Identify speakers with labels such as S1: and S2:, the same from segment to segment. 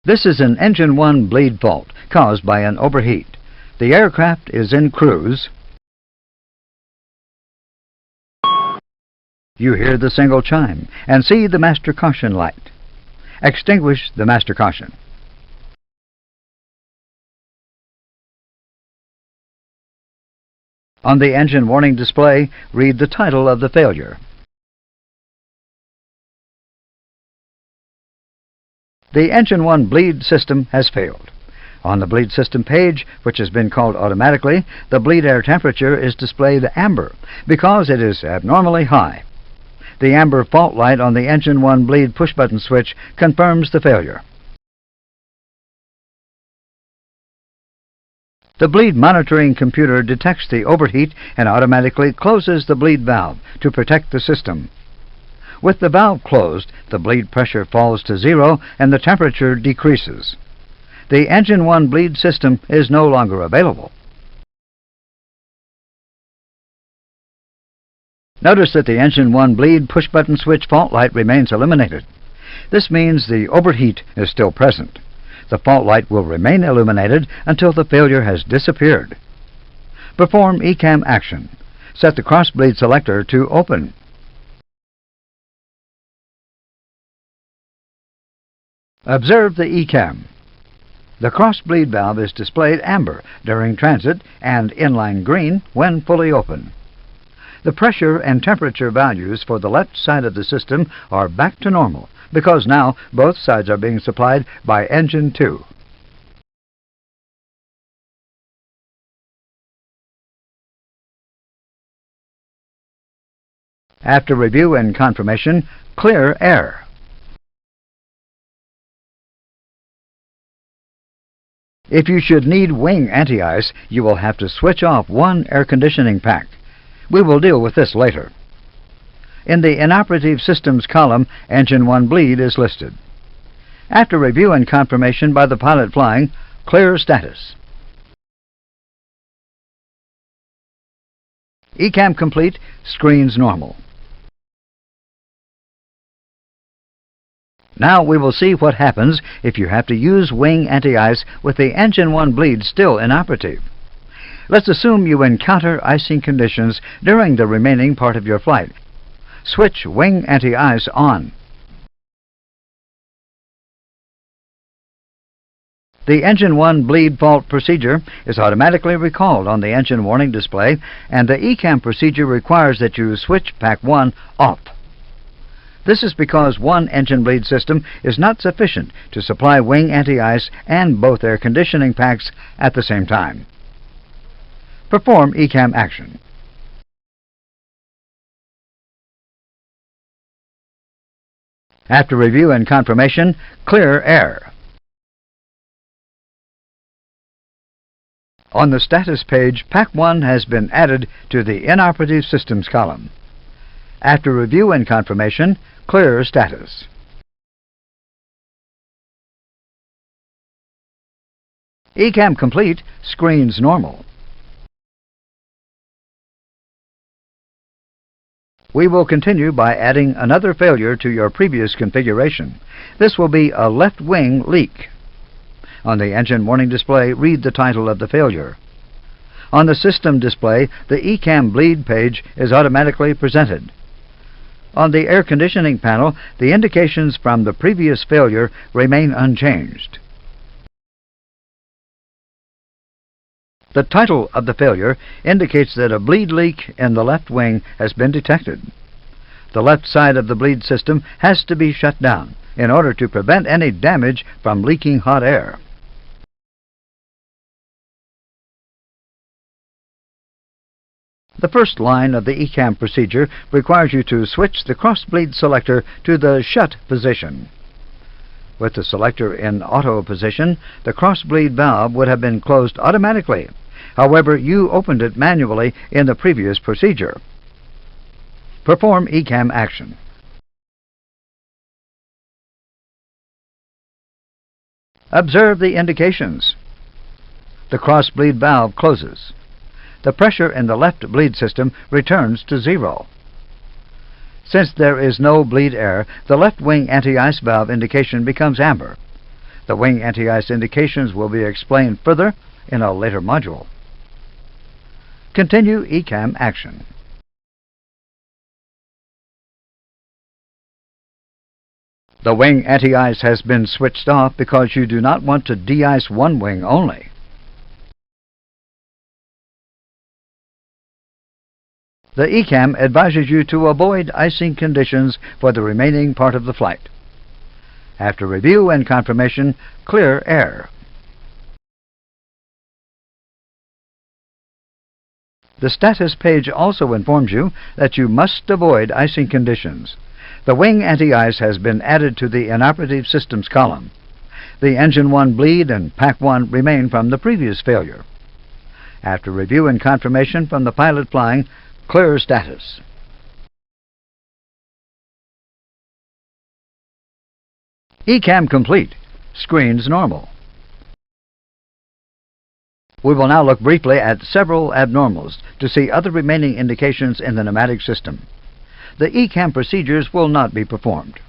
S1: This is an engine 1 bleed fault caused by an overheat. The aircraft is in cruise. You hear the single chime and see the master caution light. Extinguish the master caution. On the engine warning display, read the title of the failure. The engine 1 bleed system has failed. On the bleed system page, which has been called automatically, the bleed air temperature is displayed amber because it is abnormally high. The amber fault light on the engine 1 bleed push-button switch confirms the failure. The bleed monitoring computer detects the overheat and automatically closes the bleed valve to protect the system. With the valve closed, the bleed pressure falls to 0 and the temperature decreases. The engine 1 bleed system is no longer available. Notice that the engine 1 bleed push-button switch fault light remains illuminated. This means the overheat is still present. The fault light will remain illuminated until the failure has disappeared. Perform ECAM action. Set the cross bleed selector to open. Observe the ECAM. The cross bleed valve is displayed amber during transit and inline green when fully open. The pressure and temperature values for the left side of the system are back to normal because now both sides are being supplied by engine 2. After review and confirmation, clear air. If you should need wing anti-ice, you will have to switch off one air conditioning pack. We will deal with this later. In the Inoperative Systems column, Engine 1 bleed is listed. After review and confirmation by the pilot flying, clear status. ECAM complete, screens normal. Now we will see what happens if you have to use wing anti-ice with the engine 1 bleed still inoperative. Let's assume you encounter icing conditions during the remaining part of your flight. Switch wing anti-ice on. The engine 1 bleed fault procedure is automatically recalled on the engine warning display, and the ECAM procedure requires that you switch pack 1 off. This is because one engine bleed system is not sufficient to supply wing anti-ice and both air conditioning packs at the same time. Perform ECAM action. After review and confirmation, clear air. On the status page, Pack 1 has been added to the Inoperative Systems column. After review and confirmation, clear status. ECAM complete, screens normal. We will continue by adding another failure to your previous configuration. This will be a left wing leak. On the engine warning display, read the title of the failure. On the system display, the ECAM bleed page is automatically presented. On the air conditioning panel, the indications from the previous failure remain unchanged. The title of the failure indicates that a bleed leak in the left wing has been detected. The left side of the bleed system has to be shut down in order to prevent any damage from leaking hot air. The first line of the ECAM procedure requires you to switch the cross-bleed selector to the shut position. With the selector in auto position, the cross-bleed valve would have been closed automatically. However, you opened it manually in the previous procedure. Perform ECAM action. Observe the indications. The cross-bleed valve closes. The pressure in the left bleed system returns to 0. Since there is no bleed air, the left wing anti-ice valve indication becomes amber. The wing anti-ice indications will be explained further in a later module. Continue ECAM action. The wing anti-ice has been switched off because you do not want to de-ice one wing only. The ECAM advises you to avoid icing conditions for the remaining part of the flight. After review and confirmation, clear air. The status page also informs you that you must avoid icing conditions. The wing anti-ice has been added to the inoperative systems column. The engine 1 bleed and pack 1 remain from the previous failure. After review and confirmation from the pilot flying, clear status. ECAM complete. Screens normal. We will now look briefly at several abnormals to see other remaining indications in the pneumatic system. The ECAM procedures will not be performed.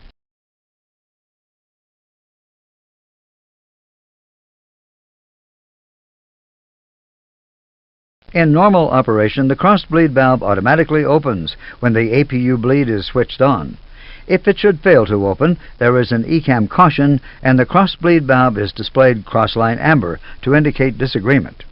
S1: In normal operation, the cross-bleed valve automatically opens when the APU bleed is switched on. If it should fail to open, there is an ECAM caution and the cross-bleed valve is displayed cross-line amber to indicate disagreement.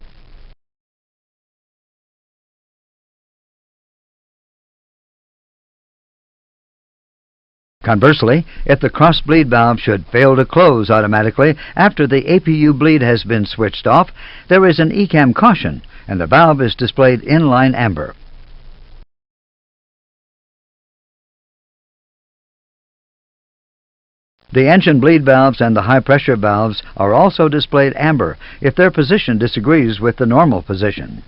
S1: Conversely, if the cross-bleed valve should fail to close automatically after the APU bleed has been switched off, there is an ECAM caution and the valve is displayed inline amber. The engine bleed valves and the high-pressure valves are also displayed amber if their position disagrees with the normal position.